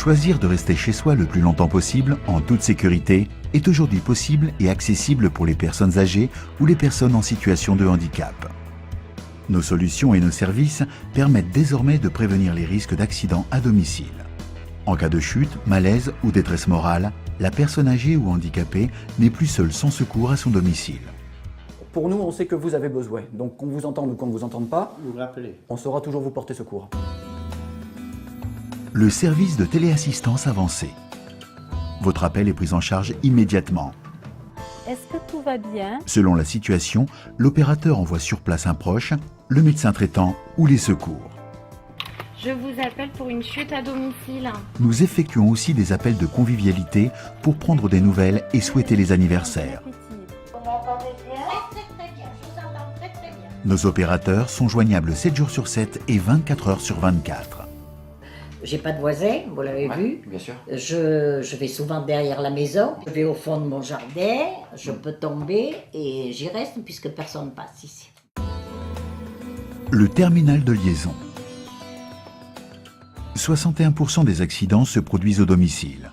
Choisir de rester chez soi le plus longtemps possible, en toute sécurité, est aujourd'hui possible et accessible pour les personnes âgées ou les personnes en situation de handicap. Nos solutions et nos services permettent désormais de prévenir les risques d'accidents à domicile. En cas de chute, malaise ou détresse morale, la personne âgée ou handicapée n'est plus seule sans secours à son domicile. Pour nous, on sait que vous avez besoin, donc qu'on vous entende ou qu'on ne vous entende pas, Vous rappelez. on saura toujours vous porter secours. Le service de téléassistance avancée. Votre appel est pris en charge immédiatement. Est-ce que tout va bien? Selon la situation, l'opérateur envoie sur place un proche, le médecin traitant ou les secours. Je vous appelle pour une chute à domicile. Nous effectuons aussi des appels de convivialité pour prendre des nouvelles et souhaiter les anniversaires. Vous m'entendez bien? Très bien, je vous entends très bien. Nos opérateurs sont joignables 7 jours sur 7 et 24 heures sur 24. J'ai pas de voisins, vous l'avez vu. Bien sûr. Je vais souvent derrière la maison. Je vais au fond de mon jardin, je peux tomber et j'y reste puisque personne passe ici. Le terminal de liaison. 61% des accidents se produisent au domicile.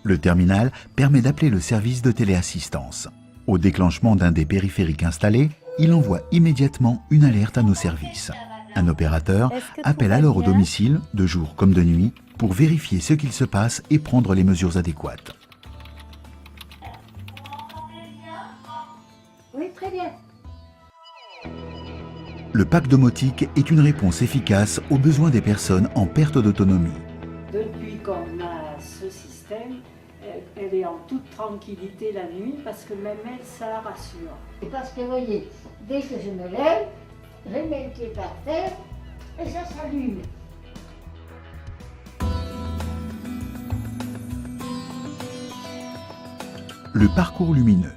Le terminal permet d'appeler le service de téléassistance. Au déclenchement d'un des périphériques installés, il envoie immédiatement une alerte à nos services. Un opérateur appelle alors au domicile, de jour comme de nuit, pour vérifier ce qu'il se passe et prendre les mesures adéquates. Oui, très bien. Le pack domotique est une réponse efficace aux besoins des personnes en perte d'autonomie. Depuis qu'on a ce système, elle est en toute tranquillité la nuit parce que même elle, ça la rassure. Parce que vous voyez, dès que je me lève, je mets le pied par terre et ça s'allume. Le parcours lumineux.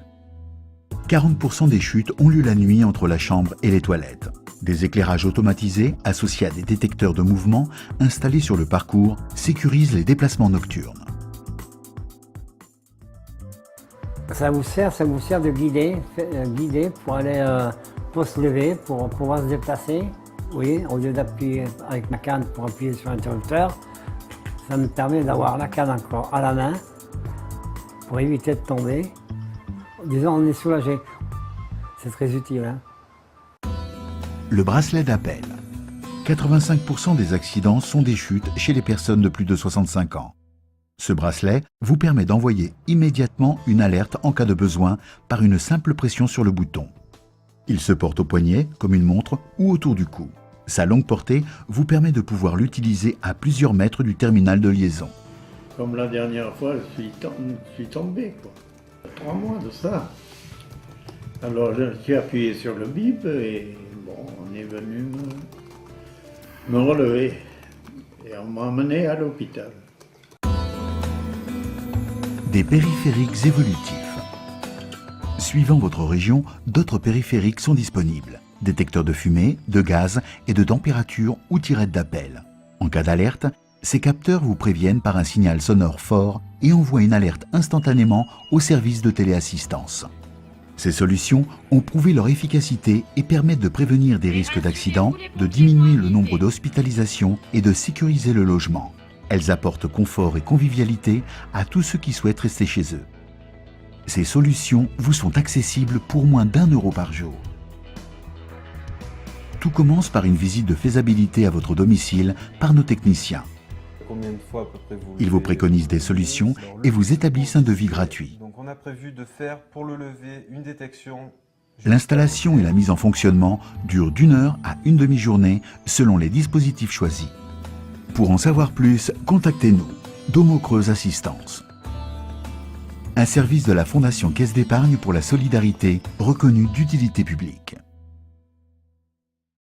40% des chutes ont lieu la nuit entre la chambre et les toilettes. Des éclairages automatisés associés à des détecteurs de mouvement installés sur le parcours sécurisent les déplacements nocturnes. Ça vous sert de guider pour aller pour se lever, pour pouvoir se déplacer. Oui, au lieu d'appuyer avec ma canne pour appuyer sur l'interrupteur, ça me permet d'avoir la canne encore à la main pour éviter de tomber. Disons, on est soulagé. C'est très utile. Hein. Le bracelet d'appel. 85% des accidents sont des chutes chez les personnes de plus de 65 ans. Ce bracelet vous permet d'envoyer immédiatement une alerte en cas de besoin par une simple pression sur le bouton. Il se porte au poignet, comme une montre, ou autour du cou. Sa longue portée vous permet de pouvoir l'utiliser à plusieurs mètres du terminal de liaison. Comme la dernière fois, je suis tombé, quoi. 3 mois de ça. Alors j'ai appuyé sur le bip et bon, on est venu me relever. Et on m'a emmené à l'hôpital. Des périphériques évolutifs. Suivant votre région, d'autres périphériques sont disponibles. Détecteurs de fumée, de gaz et de température ou tirettes d'appel. En cas d'alerte, ces capteurs vous préviennent par un signal sonore fort et envoient une alerte instantanément au service de téléassistance. Ces solutions ont prouvé leur efficacité et permettent de prévenir des risques d'accident, de diminuer le nombre d'hospitalisations et de sécuriser le logement. Elles apportent confort et convivialité à tous ceux qui souhaitent rester chez eux. Ces solutions vous sont accessibles pour moins d'1 € par jour. Tout commence par une visite de faisabilité à votre domicile par nos techniciens. Combien de fois à peu près Ils vous préconisent des solutions et vous établissent un devis gratuit. Donc on a prévu de faire pour le lever une détection. L'installation et la mise en fonctionnement durent d'1 heure à une demi-journée selon les dispositifs choisis. Pour en savoir plus, contactez-nous. Domo Creuse Assistance. Un service de la Fondation Caisse d'épargne pour la solidarité reconnu d'utilité publique.